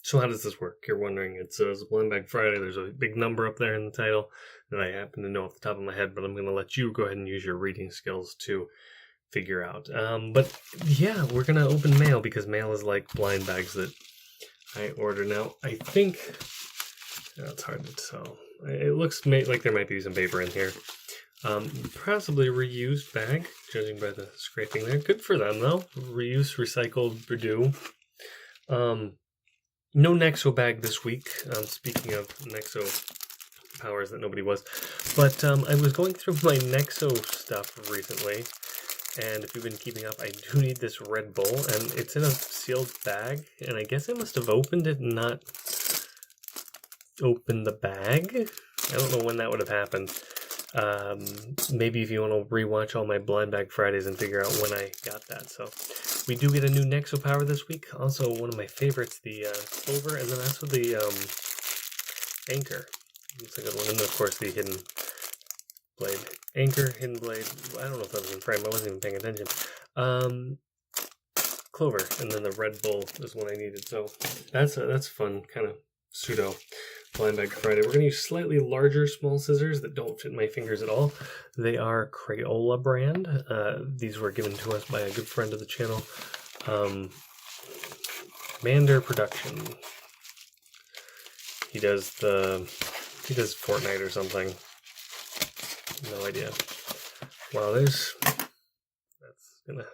So how does this work? You're wondering. It says Blind Bag Friday. There's a big number up there in the title that I happen to know off the top of my head, but I'm going to let you go ahead and use your reading skills to figure out. But yeah, we're going to open mail because mail is like blind bags that I order. Now, I think it's hard to tell. It looks like there might be some paper in here. Possibly reused bag, judging by the scraping there. Good for them, though. Reuse, recycled, Purdue. No Nexo bag this week. Speaking of Nexo powers that nobody was. But I was going through my Nexo stuff recently, and if you've been keeping up, I do need this Red Bull, and it's in a sealed bag, and I guess I must have opened it and not opened the bag. I don't know when that would have happened. Maybe if you want to rewatch all my Blind Bag Fridays and figure out when I got that. So we do get a new Nexo power this week. Also, one of my favorites, the Clover, and then also the Anchor. It's a good one. And then, of course, the Hidden Blade. Anchor, Hidden Blade. I don't know if that was in frame. I wasn't even paying attention. Clover, and then the Red Bull is what I needed. So that's fun, kind of pseudo Blind Bag Friday. We're going to use slightly larger small scissors that don't fit my fingers at all. They are Crayola brand. These were given to us by a good friend of the channel, Mander Production. He does Fortnite or something. No idea. Wow, that's gonna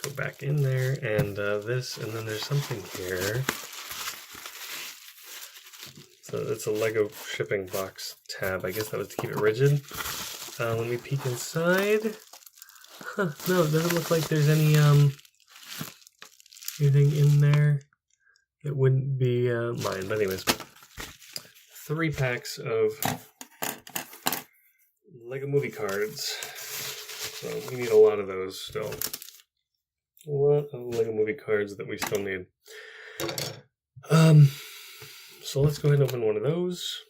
go back in there, and this, and then there's something here. So it's a Lego shipping box tab. I guess that was to keep it rigid. Let me peek inside. Huh, no, it doesn't look like there's anything in there that wouldn't be mine. But anyways, 3 packs of Lego movie cards. So we need a lot of those still. A lot of Lego movie cards that we still need. So let's go ahead and open one of those,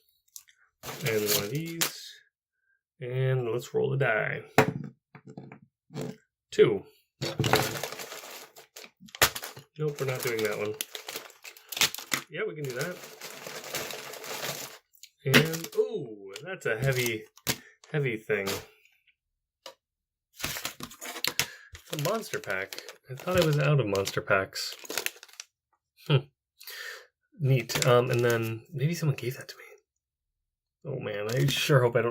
and one of these, and let's roll the die. 2. Nope, we're not doing that one. Yeah, we can do that. And, ooh, that's a heavy thing. It's a monster pack. I thought I was out of monster packs. Neat. And then maybe someone gave that to me. Oh man, I sure hope I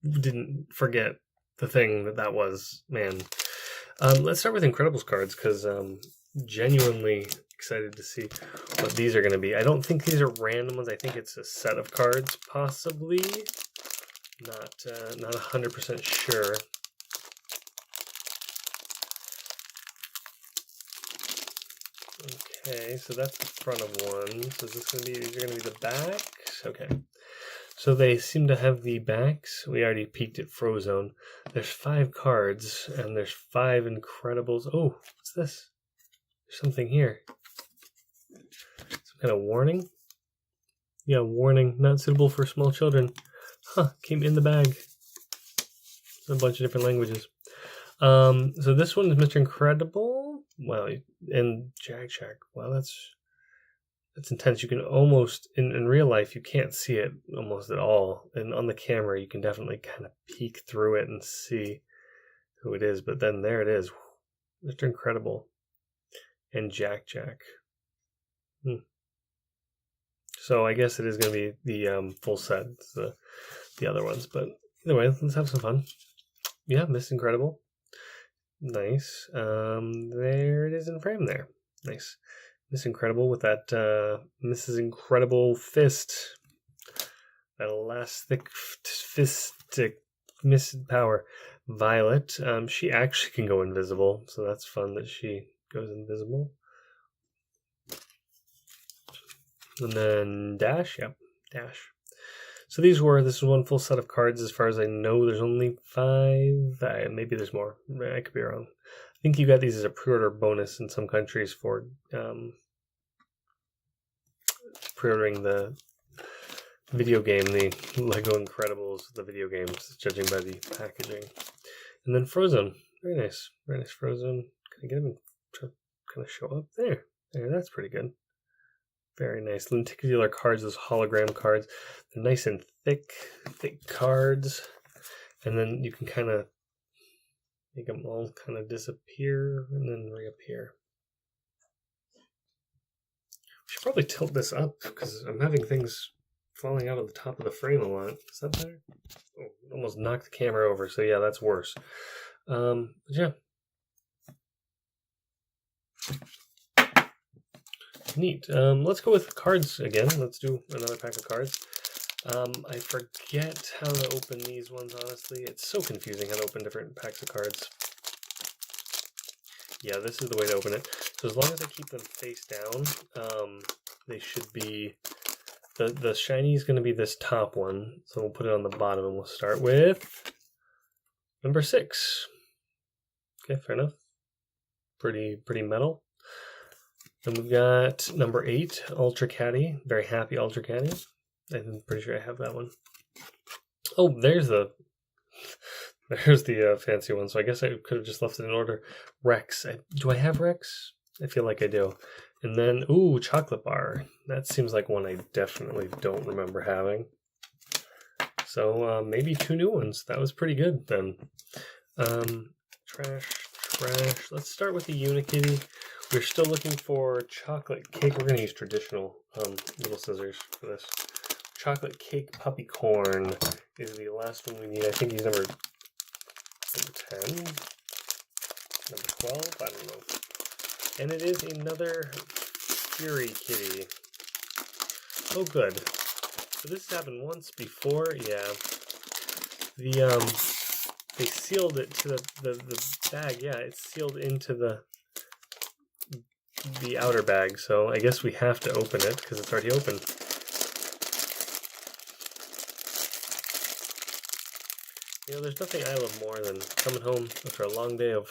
didn't forget the thing that was. Man. Let's start with Incredibles cards, because genuinely excited to see what these are going to be. I don't think these are random ones. I think it's a set of cards, possibly. Not 100% sure. Okay, so that's the front of one. So is this going to be, these are going to be the backs? Okay. So they seem to have the backs. We already peeked at Frozone. There's 5 cards, and there's 5 Incredibles. Oh, what's this? There's something here. Some kind of warning? Yeah, warning. Not suitable for small children. Huh, came in the bag. A bunch of different languages. So this one is Mr. Incredible. Wow, and Jack Jack. Wow, that's intense. You can almost, in real life, you can't see it almost at all. And on the camera, you can definitely kind of peek through it and see who it is. But then there it is. Mr. Incredible and Jack Jack. So I guess it is going to be the full set. It's the other ones. But either way, let's have some fun. Yeah, Miss Incredible. Nice. There it is in frame there. Nice. Miss Incredible with that Mrs. Incredible fist. That elastic fistic Miss Power. Violet. She actually can go invisible, so that's fun that she goes invisible. And then Dash. Yep, Dash. So this is one full set of cards. As far as I know, there's only 5. Maybe there's more. I could be wrong. I think you got these as a pre-order bonus in some countries for pre-ordering the video game, the Lego Incredibles, the video games, judging by the packaging. And then Frozone. Very nice. Very nice Frozone. Can I get him to kind of show up there? There, that's pretty good. Very nice. Lenticular cards, those hologram cards. They're nice and thick cards. And then you can kind of make them all kind of disappear and then reappear. We should probably tilt this up because I'm having things falling out of the top of the frame a lot. Is that better? Oh, almost knocked the camera over. So yeah, that's worse. Yeah. Neat. Let's go with cards again. Let's do another pack of cards. I forget how to open these ones, honestly. It's so confusing how to open different packs of cards. Yeah, this is the way to open it. So as long as I keep them face down, they should be... The shiny is going to be this top one. So we'll put it on the bottom and we'll start with number 6. Okay, fair enough. Pretty metal. Then we've got number 8, Ultra Caddy. Very happy Ultra Caddy. I'm pretty sure I have that one. Oh, there's the fancy one. So I guess I could have just left it in order. Rex. Do I have Rex? I feel like I do. And then, ooh, Chocolate Bar. That seems like one I definitely don't remember having. So maybe 2 new ones. That was pretty good then. Trash. Let's start with the Unikitty. We're still looking for chocolate cake. We're going to use traditional little scissors for this. Chocolate cake puppy corn is the last one we need. I think he's number 10, number 12. I don't know. And it is another Fury Kitty. Oh, good. So this has happened once before. Yeah. They sealed it to the bag. Yeah, it's sealed into the outer bag, so I guess we have to open it because it's already open. You know, there's nothing I love more than coming home after a long day of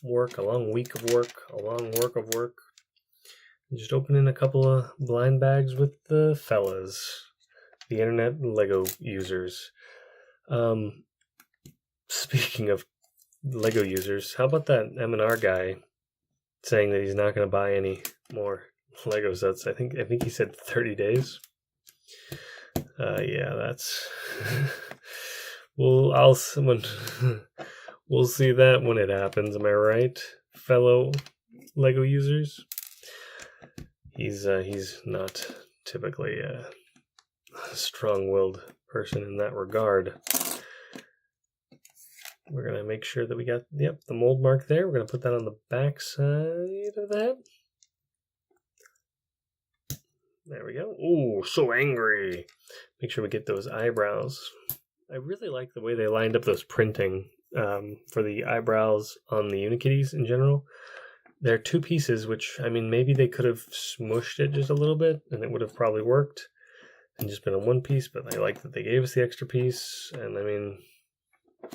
work, a long week of work, a long work of work, and just opening a couple of blind bags with the fellas, the internet Lego users. Speaking of Lego users, how about that M&R guy saying that he's not going to buy any more Lego sets? I think he said 30 days. Yeah, that's... we'll see that when it happens. Am I right, fellow Lego users? He's not typically a strong-willed person in that regard. We're going to make sure that we got, the mold mark there. We're going to put that on the back side of that. There we go. Ooh, so angry. Make sure we get those eyebrows. I really like the way they lined up those printing for the eyebrows on the Unikitties in general. They're 2 pieces, which, I mean, maybe they could have smushed it just a little bit and it would have probably worked and just been a 1 piece, but I like that they gave us the extra piece. And I mean,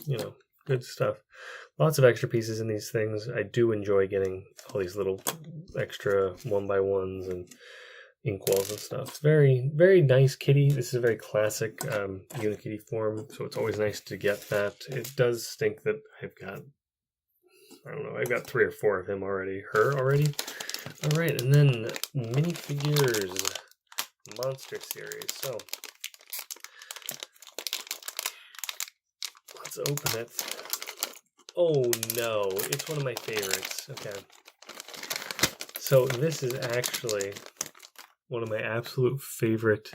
you know, good stuff. Lots of extra pieces in these things. I do enjoy getting all these little extra 1x1s and inkwells and stuff. Very, very nice kitty. This is a very classic Unikitty form, so it's always nice to get that. It does stink that I've got 3 or 4 of him already. Her already? Alright, and then minifigures monster series. So let's open it. Oh no, it's one of my favorites. Okay. So this is actually one of my absolute favorite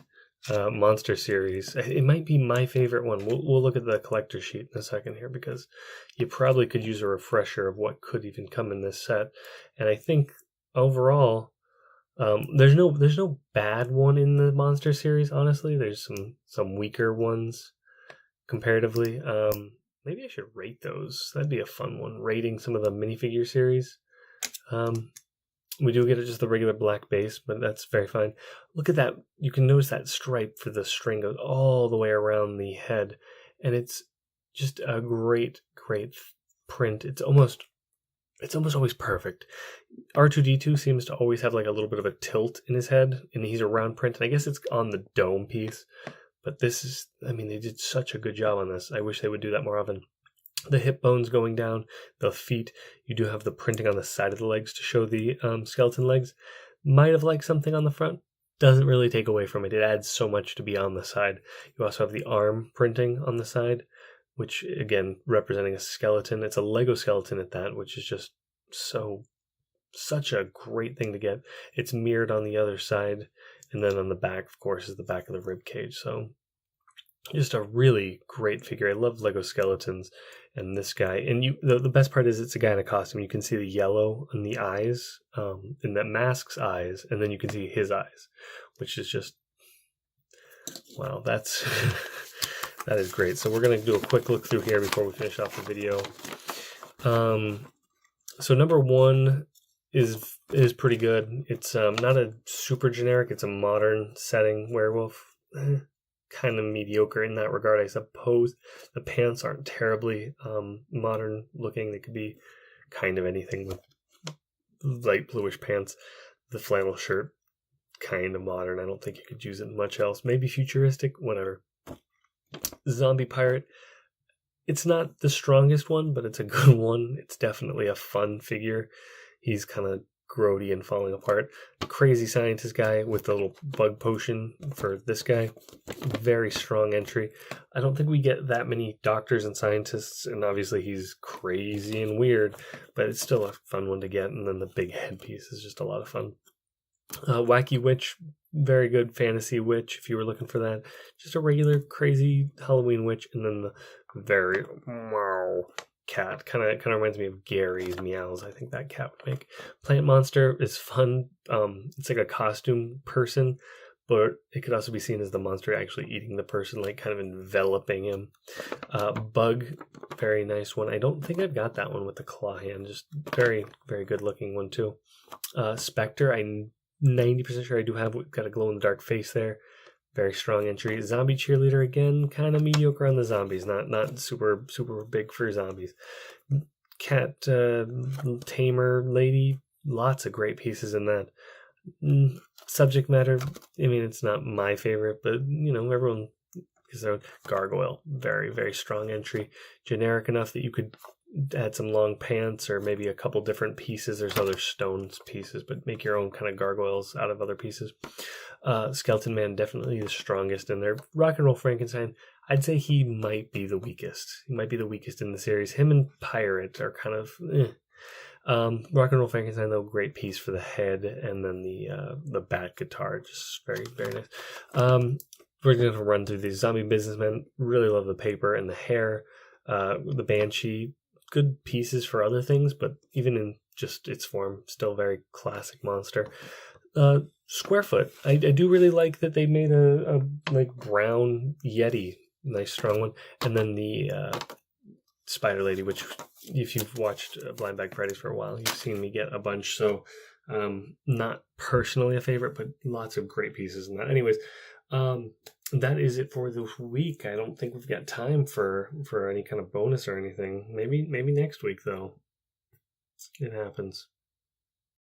monster series. It might be my favorite one. We'll look at the collector sheet in a second here because you probably could use a refresher of what could even come in this set. And I think overall, there's no bad one in the monster series. Honestly, there's some weaker ones comparatively. Maybe I should rate those. That'd be a fun one. Rating some of the minifigure series. We do get just the regular black base, but that's very fine. Look at that. You can notice that stripe for the string goes all the way around the head. And it's just a great print. It's almost always perfect. R2-D2 seems to always have like a little bit of a tilt in his head, and he's a round print. And I guess it's on the dome piece. But this is, I mean, they did such a good job on this. I wish they would do that more often. the hip bones going down, the feet. You do have the printing on the side of the legs to show the skeleton legs. Might have liked something on the front. Doesn't really take away from it. It adds so much to be on the side. You also have the arm printing on the side, which again representing a skeleton. It's a Lego skeleton at that, which is just such a great thing to get. It's mirrored on the other side, and then on the back, of course, is the back of the rib cage. So just a really great figure. I love Lego skeletons, and this guy. And the best part is it's a guy in a costume. You can see the yellow in the eyes, in that mask's eyes, and then you can see his eyes, which is just wow. That's that is great. So we're gonna do a quick look through here before we finish off the video. So number one is pretty good. It's not a super generic. It's a modern setting werewolf. Kind of mediocre in that regard, I suppose. The pants aren't terribly modern looking. They could be kind of anything with light bluish pants. The flannel shirt, kind of modern. I don't think you could use it much else. Maybe futuristic, whatever. Zombie pirate. It's not the strongest one, but it's a good one. It's definitely a fun figure. He's kind of grody and falling apart. Crazy scientist guy with the little bug potion for this guy. Very strong entry. I don't think we get that many doctors and scientists, and obviously he's crazy and weird, but it's still a fun one to get. And then the big headpiece is just a lot of fun. Wacky Witch, very good fantasy witch if you were looking for that. Just a regular crazy Halloween witch, and then the very meow cat kind of reminds me of Gary's meows. I think that cat would make. Plant monster is fun. It's like a costume person, but it could also be seen as the monster actually eating the person, like kind of enveloping him. Bug, very nice one. I don't think I've got that one with the claw hand. Just very, very good looking one too. Spectre, I'm 90% sure I do have. We've got a glow in the dark face there. Very strong entry. Zombie cheerleader, again, kind of mediocre on the zombies. Not super big for zombies. Cat tamer lady, lots of great pieces in that. Subject matter, I mean, it's not my favorite, but everyone is their own. Gargoyle, very, very strong entry. Generic enough that you could add some long pants or maybe a couple different pieces. There's other stones pieces, but make your own kind of gargoyles out of other pieces. Skeleton Man, definitely the strongest in there. Rock and Roll Frankenstein, I'd say he might be the weakest. He might be the weakest in the series. Him and Pirate are kind of Rock and Roll Frankenstein, though, great piece for the head, and then the bat guitar, just very, very nice. We're going to run through these. Zombie Businessmen, really love the paper and the hair. The Banshee, good pieces for other things, but even in just its form, still very classic monster. Squarefoot, I do really like that they made a like brown Yeti, nice strong one, and then the Spider Lady, which if you've watched Blind Bag Fridays for a while, you've seen me get a bunch. So not personally a favorite, but lots of great pieces in that. Anyways, that is it for this week. I don't think we've got time for any kind of bonus or anything. Maybe next week though. It happens.